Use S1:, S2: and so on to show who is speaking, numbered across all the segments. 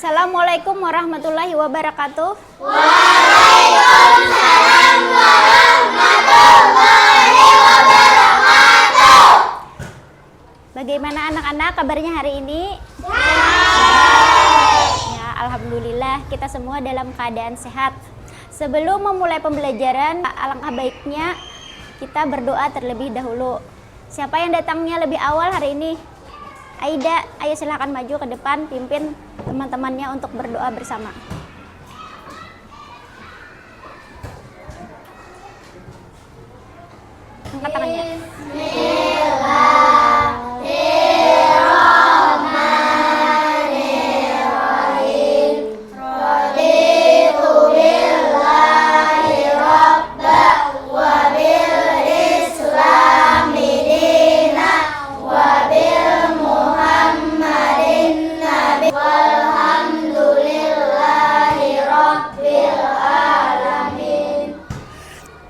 S1: Assalamualaikum warahmatullahi wabarakatuh.
S2: Waalaikumsalam warahmatullahi wabarakatuh.
S1: Bagaimana anak-anak kabarnya hari ini? Ya, alhamdulillah kita semua dalam keadaan sehat. Sebelum memulai pembelajaran, alangkah baiknya kita berdoa terlebih dahulu. Siapa yang datangnya lebih awal hari ini? Aida, ayo silahkan maju ke depan, pimpin teman-temannya untuk berdoa bersama. Angkat tangannya.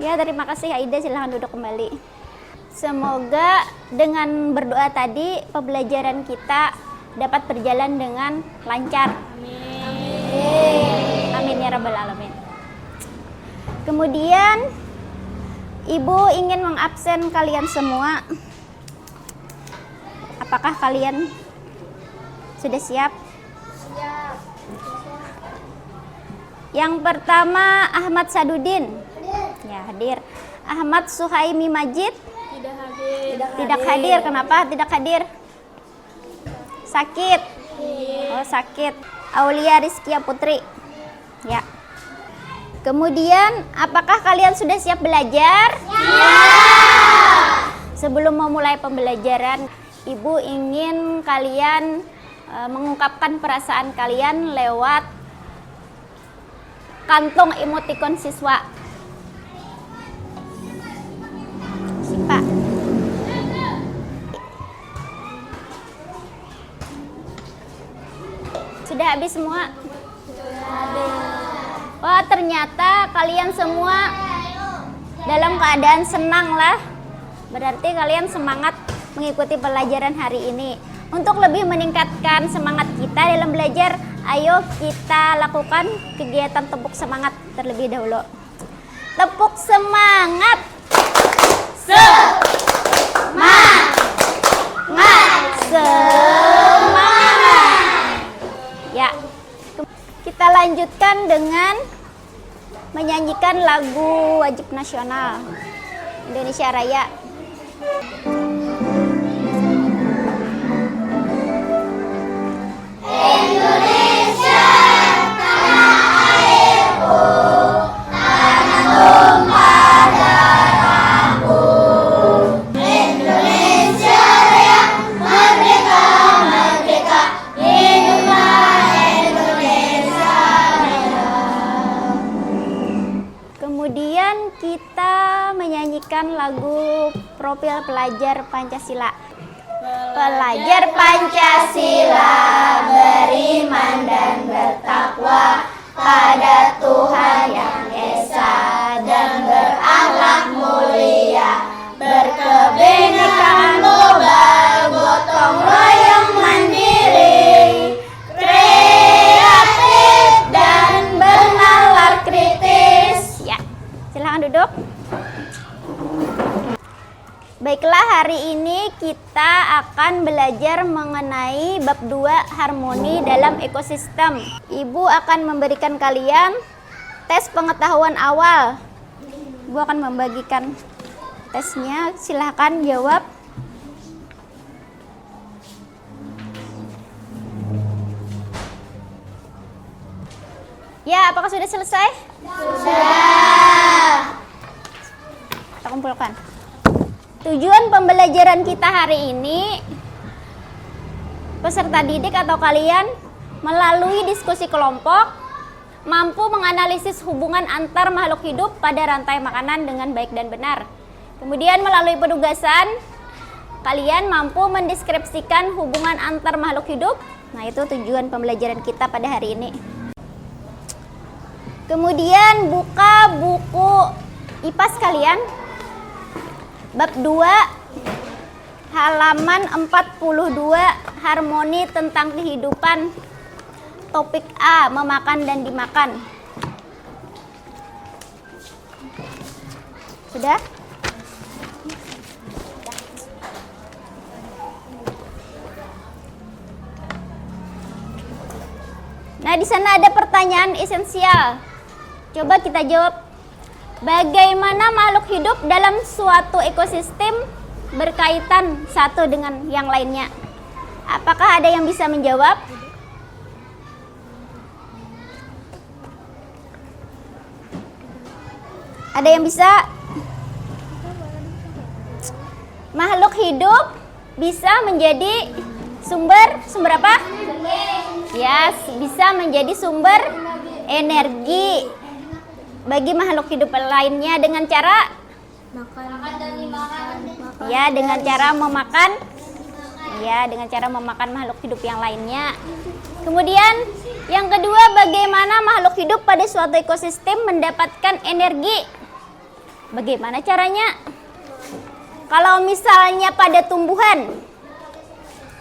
S1: Ya, terima kasih Aida, silahkan duduk kembali. Semoga dengan berdoa tadi pembelajaran kita dapat berjalan dengan lancar. Amin. Amin ya rabbal alamin. Kemudian Ibu ingin mengabsen kalian semua. Apakah kalian sudah siap?
S2: Siap.
S1: Yang pertama Ahmad Sadudin. Ya, hadir. Ahmad Suhaimi Majid?
S2: Tidak hadir.
S1: Tidak hadir. Kenapa tidak hadir? Sakit. Oh, sakit. Aulia Rizkia Putri. Ya. Kemudian, apakah kalian sudah siap belajar?
S2: Ya.
S1: Sebelum memulai pembelajaran, Ibu ingin kalian mengungkapkan perasaan kalian lewat kantong emotikon siswa. Pak. Sudah habis semua? Wah, ternyata kalian semua dalam keadaan senang lah. Berarti kalian semangat mengikuti pelajaran hari ini. Untuk lebih meningkatkan semangat kita dalam belajar, ayo kita lakukan kegiatan tepuk semangat terlebih dahulu. Tepuk semangat. Semangat. Ya, kita lanjutkan dengan menyanyikan lagu wajib nasional Indonesia Raya.
S2: Indonesia, tanah airku, tanah tumpah darahku. Indonesia Raya, merdeka, merdeka, hiduplah Indonesia Raya.
S1: Kemudian kita menyanyikan lagu profil pelajar Pancasila. Pelajar Pancasila beriman dan bertakwa pada Tuhan Yang Esa dan berakhlak mulia, berkebinekaan global, gotong royong mandiri, kreatif dan bernalar kritis. Ya, silakan duduk. Baiklah, hari ini kita akan belajar mengenai bab 2 harmoni dalam ekosistem. Ibu akan memberikan kalian tes pengetahuan awal. Ibu akan membagikan tesnya, silahkan jawab. Ya, apakah sudah selesai?
S2: Sudah.
S1: Kita kumpulkan. Tujuan pembelajaran kita hari ini, peserta didik atau kalian melalui diskusi kelompok mampu menganalisis hubungan antar makhluk hidup pada rantai makanan dengan baik dan benar. Kemudian melalui penugasan, kalian mampu mendeskripsikan hubungan antar makhluk hidup. Nah, itu tujuan pembelajaran kita pada hari ini. Kemudian buka buku IPAS kalian. Bab 2 halaman 42, harmoni tentang kehidupan. topik A, memakan dan dimakan. Sudah? Nah, di sana ada pertanyaan esensial. Coba kita jawab. Bagaimana makhluk hidup dalam suatu ekosistem berkaitan satu dengan yang lainnya? Apakah ada yang bisa menjawab? Ada yang bisa? Makhluk hidup bisa menjadi sumber apa? Yes, bisa menjadi sumber energi bagi makhluk hidup lainnya dengan cara dengan cara memakan. Ya, dengan cara memakan makhluk hidup yang lainnya. Kemudian yang kedua, bagaimana makhluk hidup pada suatu ekosistem mendapatkan energi? Bagaimana caranya? Kalau misalnya pada tumbuhan,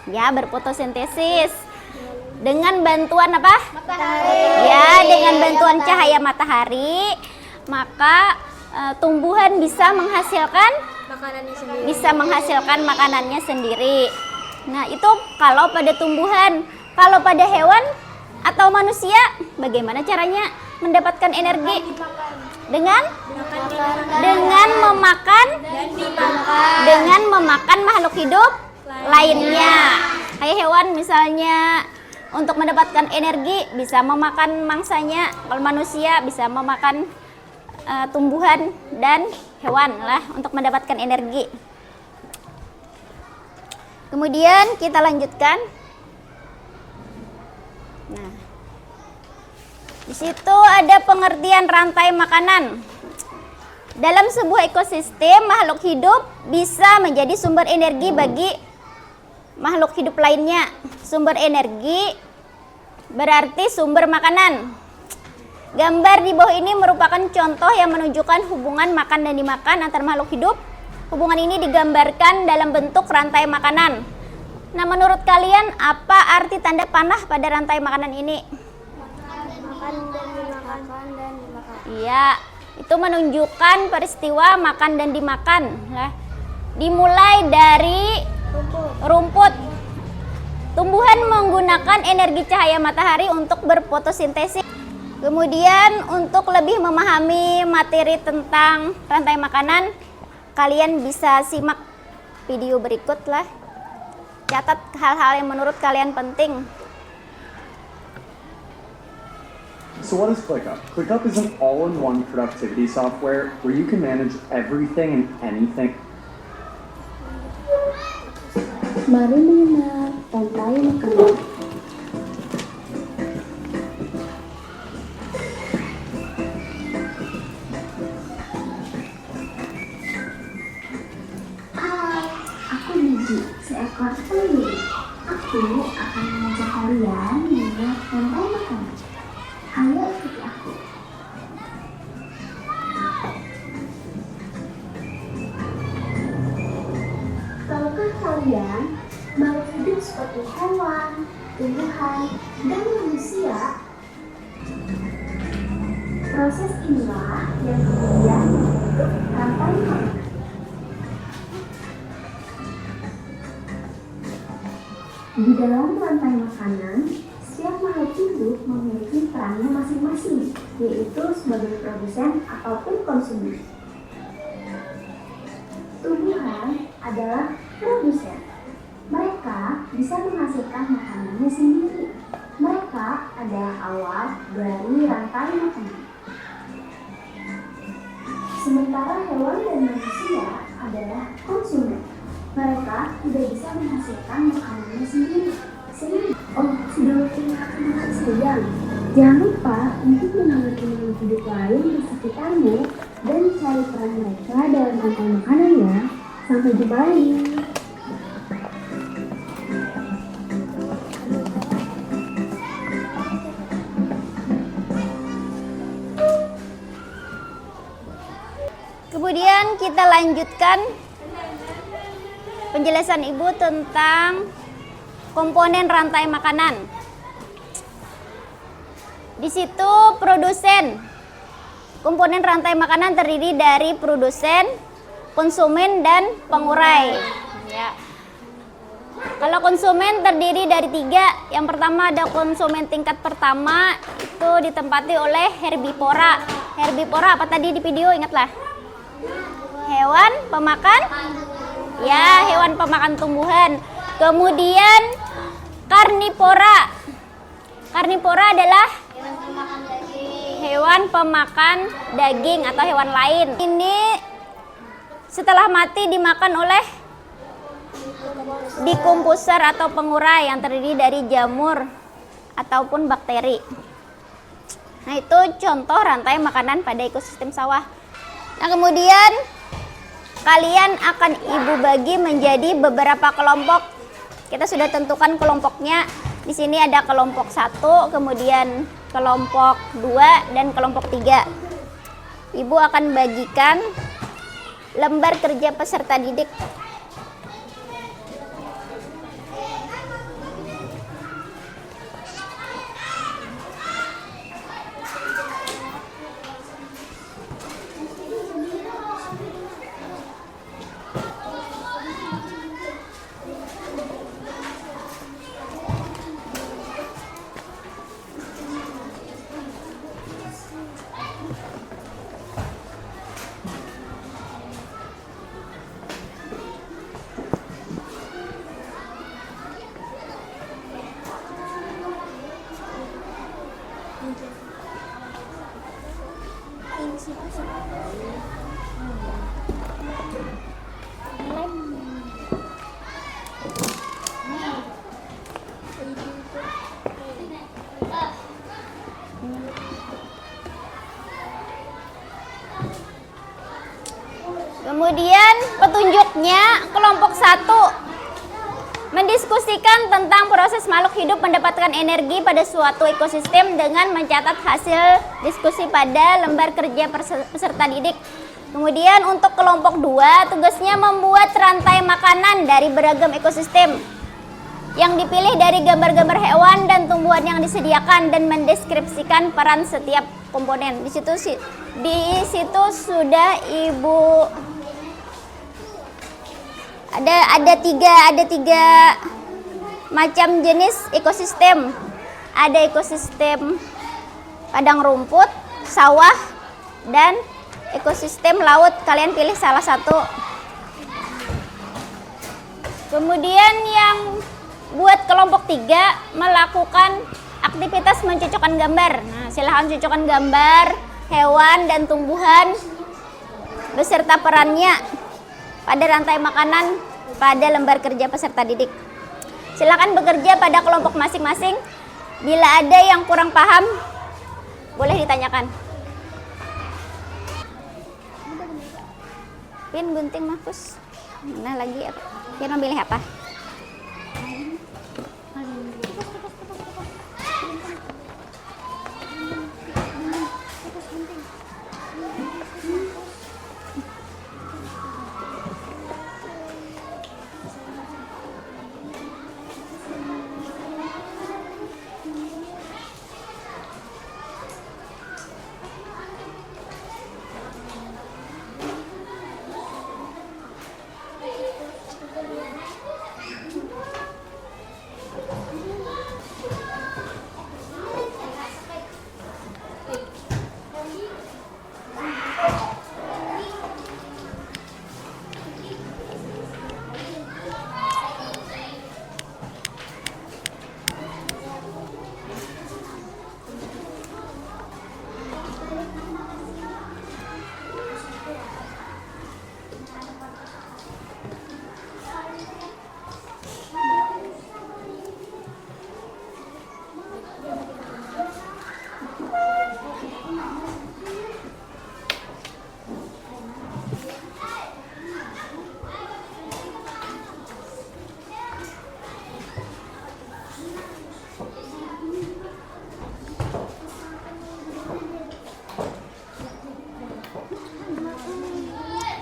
S1: ya berfotosintesis dengan bantuan apa?
S2: Matahari.
S1: Ya, dengan bantuan cahaya matahari, maka tumbuhan bisa menghasilkan makanannya sendiri. Nah, itu kalau pada tumbuhan. Kalau pada hewan atau manusia, bagaimana caranya mendapatkan energi? Dengan memakan makhluk hidup lainnya. Kayak hewan misalnya, untuk mendapatkan energi bisa memakan mangsanya. Kalau manusia bisa memakan tumbuhan dan hewan lah untuk mendapatkan energi. Kemudian kita lanjutkan. Nah, di situ ada pengertian rantai makanan. Dalam sebuah ekosistem, makhluk hidup bisa menjadi sumber energi bagi makhluk hidup lainnya. Sumber energi berarti sumber makanan. Gambar di bawah ini merupakan contoh yang menunjukkan hubungan makan dan dimakan antar makhluk hidup. Hubungan ini digambarkan dalam bentuk rantai makanan. Nah, menurut kalian apa arti tanda panah pada rantai makanan ini?
S2: Makan dan dimakan.
S1: Iya, itu menunjukkan peristiwa makan dan dimakan. Nah, dimulai dari rumput. Tumbuhan menggunakan energi cahaya matahari untuk berfotosintesis. Kemudian untuk lebih memahami materi tentang rantai makanan, kalian bisa simak video berikut lah. Catat hal-hal yang menurut kalian penting.
S3: So what is ClickUp? ClickUp is an all-in-one productivity software where you can manage everything and anything.
S4: Mari mengenal rantai makanan.
S2: Hai, aku Gigi, seekor penyu. Aku akan mengajak kalian melihat rantai makanan. Ayo ikuti aku. Tahukah kalian, makhluk hidup seperti hewan, tumbuhan, dan manusia, proses inilah yang kemudian membentuk rantai makanan. Di dalam rantai makanan, setiap makhluk hidup memiliki perannya masing-masing, yaitu sebagai produsen ataupun konsumen. Tumbuhan adalah produsen. Mereka bisa menghasilkan makanannya sendiri. Mereka adalah awal dari rantai makanan. Sementara hewan dan manusia adalah konsumen. Mereka tidak bisa menghasilkan makanannya sendiri. Oh, sudah waktunya akan makan siang. Jangan lupa untuk mengamati makhluk hidup lain di sekitarmu dan cari peran mereka dalam rantai makanan ya. Sampai jumpa lagi.
S1: Kemudian kita lanjutkan penjelasan Ibu tentang komponen rantai makanan. Di situ produsen. Komponen rantai makanan terdiri dari produsen, konsumen, dan pengurai. Ya. Kalau konsumen terdiri dari 3. Yang pertama ada konsumen tingkat pertama, itu ditempati oleh herbivora. Herbivora apa tadi di video, ingatlah. Hewan pemakan, ya, hewan pemakan tumbuhan. Kemudian karnivora. Karnivora adalah hewan pemakan daging atau hewan lain. Ini setelah mati dimakan oleh dekomposer atau pengurai yang terdiri dari jamur ataupun bakteri. Nah, itu contoh rantai makanan pada ekosistem sawah. Nah, kemudian kalian akan ibu bagi menjadi beberapa kelompok. Kita sudah tentukan kelompoknya. Di sini ada kelompok 1, kemudian kelompok 2, dan kelompok 3. Ibu akan bagikan lembar kerja peserta didik. Kemudian petunjuknya kelompok 1 mendiskusikan tentang proses makhluk hidup mendapatkan energi pada suatu ekosistem dengan mencatat hasil diskusi pada lembar kerja peserta didik. Kemudian untuk kelompok 2 tugasnya membuat rantai makanan dari beragam ekosistem yang dipilih dari gambar-gambar hewan dan tumbuhan yang disediakan dan mendeskripsikan peran setiap komponen. Di situ sudah Ibu ada tiga macam jenis ekosistem. Ada ekosistem padang rumput, sawah, dan ekosistem laut. Kalian pilih salah satu. Kemudian yang buat kelompok 3 melakukan aktivitas mencocokkan gambar. Nah, silahkan cocokkan gambar hewan dan tumbuhan beserta perannya pada rantai makanan pada lembar kerja peserta didik. Silakan bekerja pada kelompok masing-masing. Bila ada yang kurang paham, boleh ditanyakan. Pin, gunting, mahpus. Mana lagi? Pin memilih apa?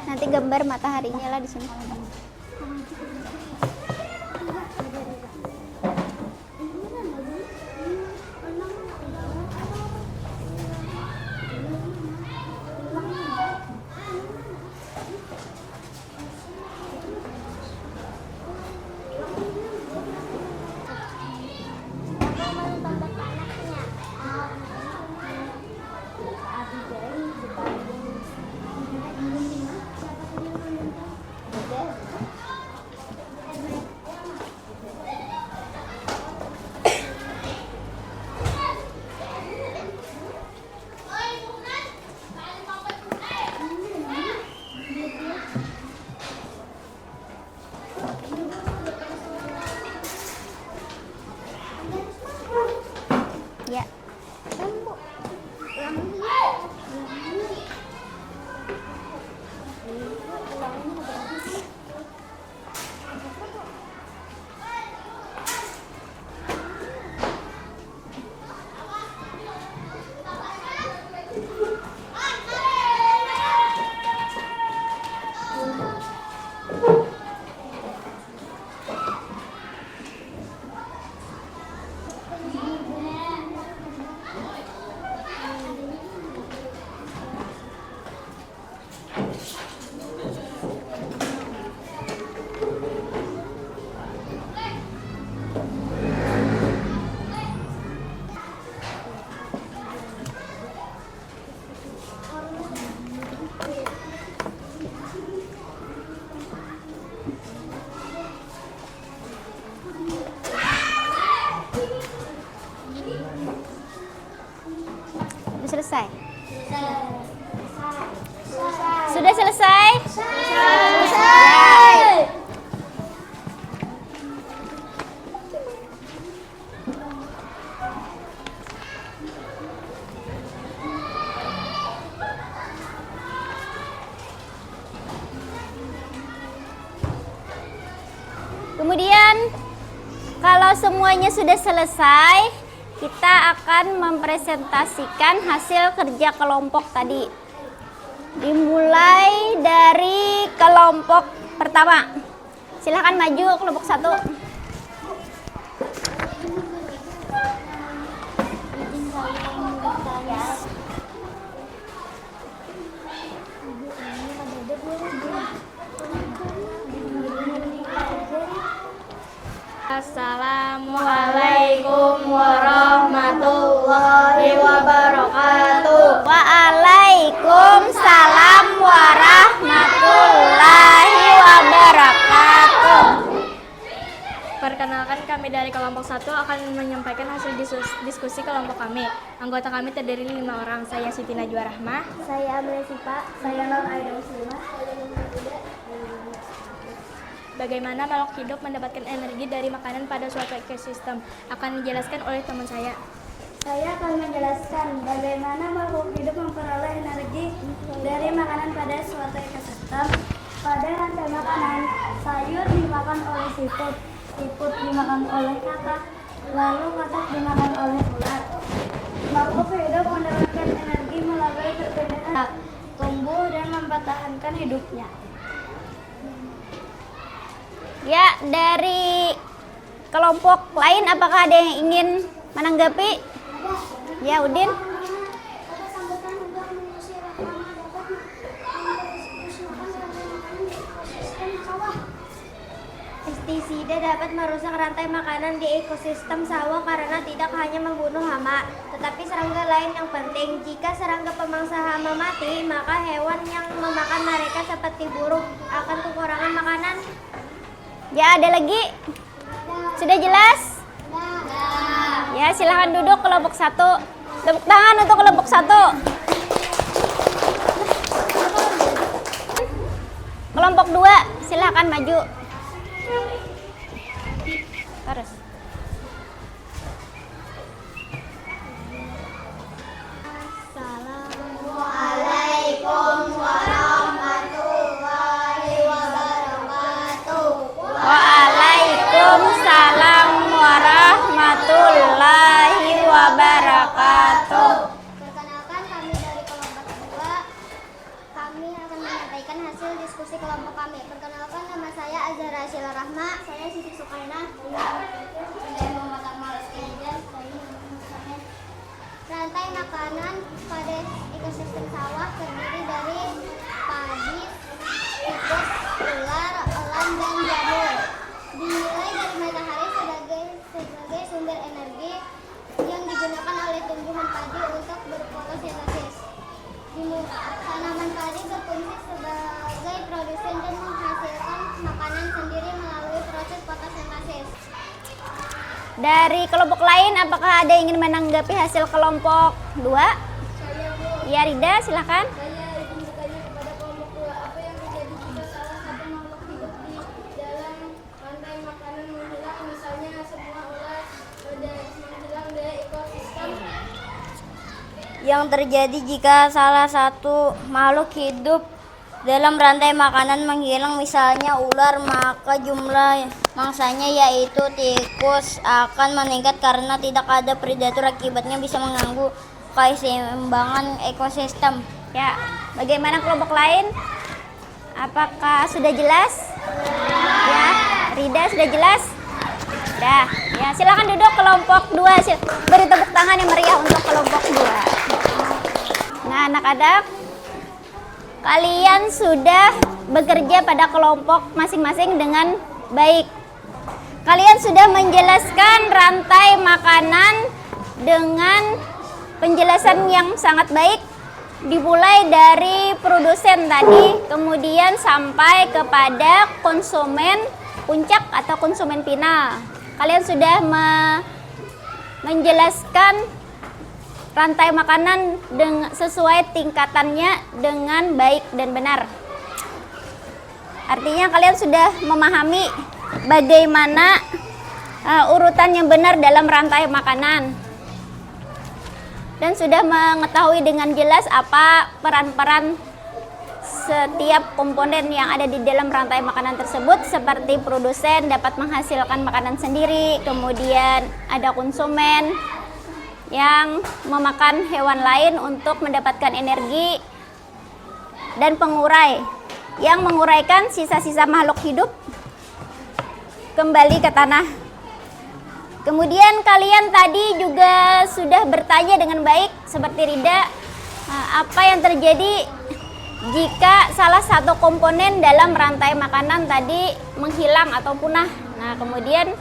S1: Nanti gambar mataharinya lah di sini. Ya. Sudah selesai? Sudah selesai? Selesai. Kemudian kalau semuanya sudah selesai, kita akan mempresentasikan hasil kerja kelompok tadi. Dimulai dari kelompok pertama. Silahkan maju kelompok 1.
S5: Assalamualaikum warahmatullahi wabarakatuh.
S1: Waalaikumsalam warahmatullahi wabarakatuh.
S5: Perkenalkan, kami dari kelompok 1 akan menyampaikan hasil diskusi kelompok kami. Anggota kami terdiri 5 orang. Saya Siti Najwa Rahmah.
S2: Saya Amel Sipa. Saya Nur Aida Muslimah.
S5: Bagaimana makhluk hidup mendapatkan energi dari makanan pada suatu ekosistem akan dijelaskan oleh teman saya.
S2: Saya akan menjelaskan bagaimana makhluk hidup memperoleh energi dari makanan pada suatu ekosistem. Pada rantai makanan, sayur dimakan oleh siput, siput dimakan oleh katak, lalu katak dimakan oleh ular. Makhluk hidup mendapatkan energi melalui perpindahan, tumbuh dan mempertahankan hidupnya.
S1: Ya, dari kelompok lain apakah ada yang ingin menanggapi? Ya, Udin.
S2: Pestisida dapat merusak rantai makanan di ekosistem sawah karena tidak hanya membunuh hama, tetapi serangga lain yang penting. Jika serangga pemangsa hama mati, maka hewan yang memakan mereka seperti burung akan kekurangan makanan.
S1: Ya, ada lagi? Sudah jelas? Ya, silahkan duduk kelompok 1. Tepuk tangan untuk kelompok 1. Kelompok 2, silahkan maju. Terus.
S2: Assalamualaikum warahmatullahi wabarakatuh.
S1: Waalaikumsalam warahmatullahi wabarakatuh.
S2: Perkenalkan, kami dari kelompok 2. Kami akan menyampaikan hasil diskusi kelompok kami. Perkenalkan, nama saya Azhara Syila Rahma. Saya Siti Sukaina. Saya Muhammad Akmal Eskandar. Rantai makanan pada ekosistem sawah terdiri dari padi, tikus, ular, elang, dan jamur. Dinilai dari matahari sebagai sumber energi yang digunakan oleh tumbuhan padi untuk berfotosintesis.
S1: Dari kelompok lain, apakah ada yang ingin menanggapi hasil kelompok 2? Ya, Rida, silakan.
S5: Saya ingin bertanya kepada kelompok 2, apa yang terjadi jika salah satu makhluk hidup di dalam rantai makanan menghilang, misalnya semua ular menghilang dari ekosistem?
S6: Yang terjadi jika salah satu makhluk hidup dalam rantai makanan menghilang, misalnya ular, maka jumlah mangsanya yaitu tikus akan meningkat karena tidak ada predator, akibatnya bisa mengganggu keseimbangan ekosistem.
S1: Ya, bagaimana kelompok lain? Apakah sudah jelas? Ya, Rida sudah jelas? Dah, ya silakan duduk kelompok 2. Beri tepuk tangan yang meriah untuk kelompok 2. Nah, anak-anak, kalian sudah bekerja pada kelompok masing-masing dengan baik. Kalian sudah menjelaskan rantai makanan dengan penjelasan yang sangat baik, dimulai dari produsen tadi, kemudian sampai kepada konsumen puncak atau konsumen final. Kalian sudah menjelaskan rantai makanan sesuai tingkatannya dengan baik dan benar. Artinya kalian sudah memahami bagaimana urutan yang benar dalam rantai makanan. Dan sudah mengetahui dengan jelas apa peran-peran setiap komponen yang ada di dalam rantai makanan tersebut, seperti produsen dapat menghasilkan makanan sendiri, kemudian ada konsumen yang memakan hewan lain untuk mendapatkan energi, dan pengurai yang menguraikan sisa-sisa makhluk hidup kembali ke tanah. Kemudian kalian tadi juga sudah bertanya dengan baik seperti Rida, apa yang terjadi jika salah satu komponen dalam rantai makanan tadi menghilang atau punah. Nah, kemudian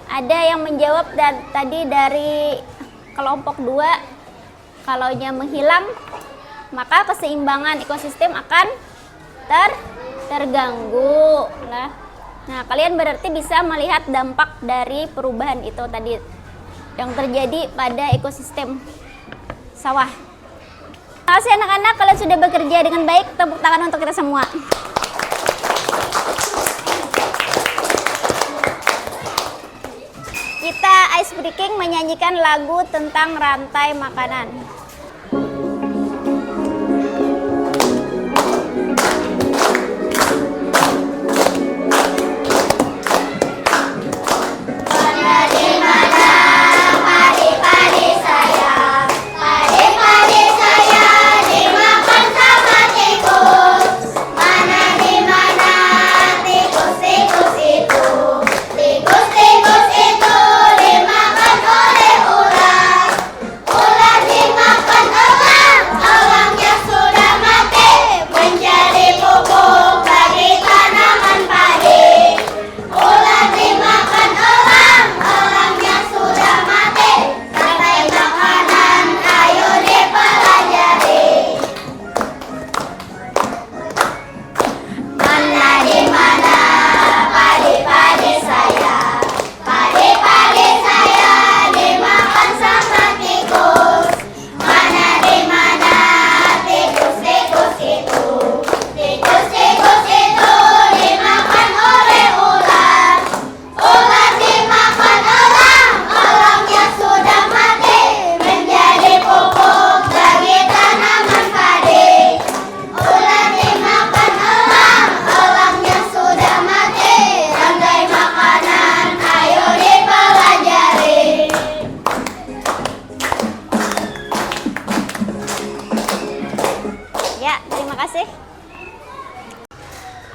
S1: ada yang menjawab tadi dari kelompok 2, kalaunya menghilang maka keseimbangan ekosistem akan terganggu. Nah, kalian berarti bisa melihat dampak dari perubahan itu tadi yang terjadi pada ekosistem sawah. Terima kasih anak-anak, kalian sudah bekerja dengan baik. Tepuk tangan untuk kita semua. Kita ice breaking menyanyikan lagu tentang rantai makanan.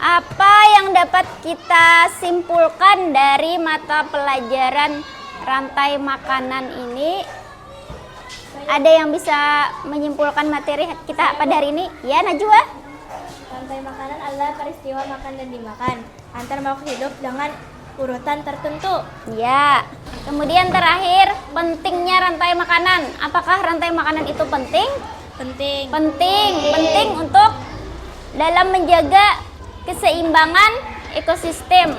S1: Apa yang dapat kita simpulkan dari mata pelajaran rantai makanan ini? Ada yang bisa menyimpulkan materi kita pada hari ini? Ya, Najwa?
S5: Rantai makanan adalah peristiwa makan dan dimakan antar makhluk hidup dengan urutan tertentu.
S1: Ya. Kemudian terakhir, pentingnya rantai makanan. Apakah rantai makanan itu penting?
S5: Penting.
S1: Penting untuk dalam menjaga keseimbangan ekosistem.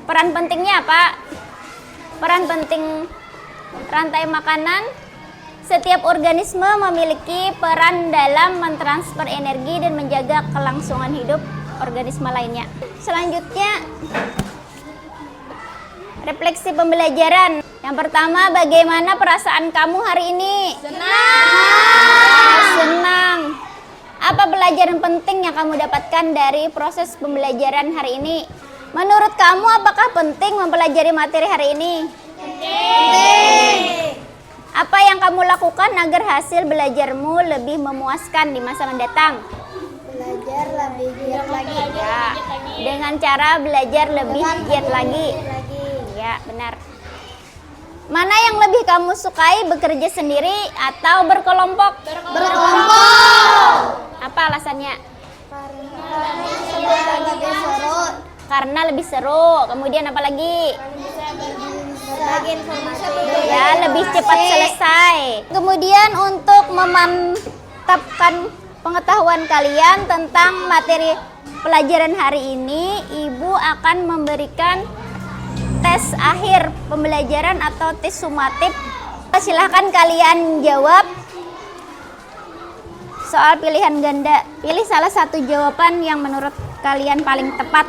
S1: Peran pentingnya apa? Peran penting rantai makanan. Setiap organisme memiliki peran dalam mentransfer energi dan menjaga kelangsungan hidup organisme lainnya. Selanjutnya, refleksi pembelajaran. Yang pertama, bagaimana perasaan kamu hari ini? Senang. Apa pelajaran penting yang kamu dapatkan dari proses pembelajaran hari ini? Menurut kamu, apakah penting mempelajari materi hari ini? Penting. Apa yang kamu lakukan agar hasil belajarmu lebih memuaskan di masa mendatang?
S6: Belajar lebih giat lagi.
S1: Ya, dengan cara belajar lebih giat lagi. Ya, benar. Mana yang lebih kamu sukai, bekerja sendiri atau berkelompok? Berkelompok. Apa alasannya? Karena lebih seru. Kemudian apa lagi? Ya, lebih cepat selesai. Kemudian untuk memantapkan pengetahuan kalian tentang materi pelajaran hari ini, Ibu akan memberikan tes akhir pembelajaran atau tes sumatif. Silahkan kalian jawab soal pilihan ganda. Pilih salah satu jawaban yang menurut kalian paling tepat.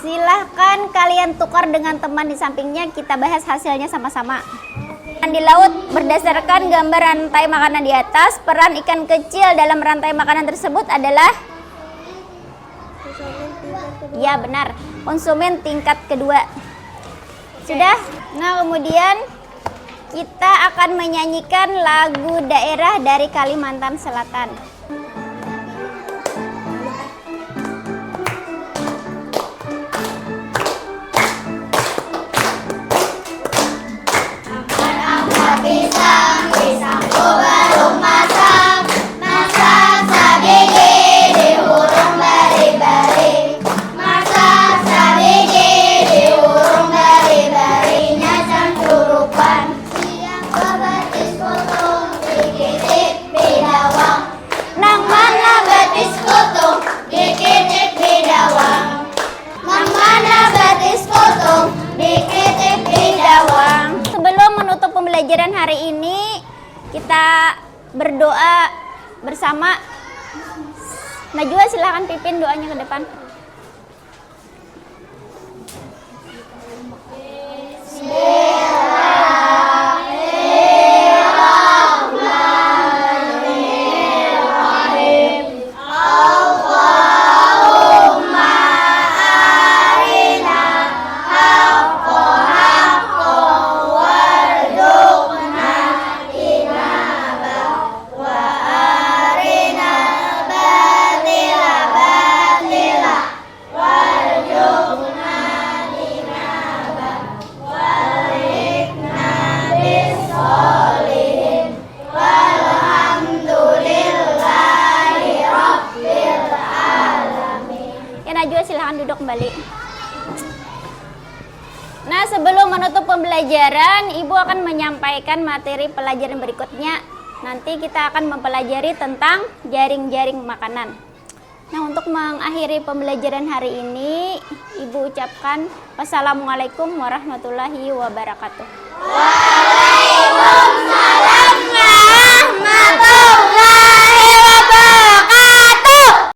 S1: Silahkan kalian tukar dengan teman di sampingnya, kita bahas hasilnya sama-sama. Di laut, berdasarkan gambar rantai makanan di atas, peran ikan kecil dalam rantai makanan tersebut adalah? Ya, benar, konsumen tingkat kedua. Sudah? Nah, kemudian kita akan menyanyikan lagu daerah dari Kalimantan Selatan. Sebelum menutup pembelajaran hari ini, kita berdoa bersama. Najwa, silahkan pimpin doanya ke depan. Najwa, silahkan duduk kembali. Nah, sebelum menutup pembelajaran, Ibu akan menyampaikan materi pelajaran berikutnya. Nanti kita akan mempelajari tentang jaring-jaring makanan. Nah, untuk mengakhiri pembelajaran hari ini, Ibu ucapkan wassalamualaikum warahmatullahi wabarakatuh.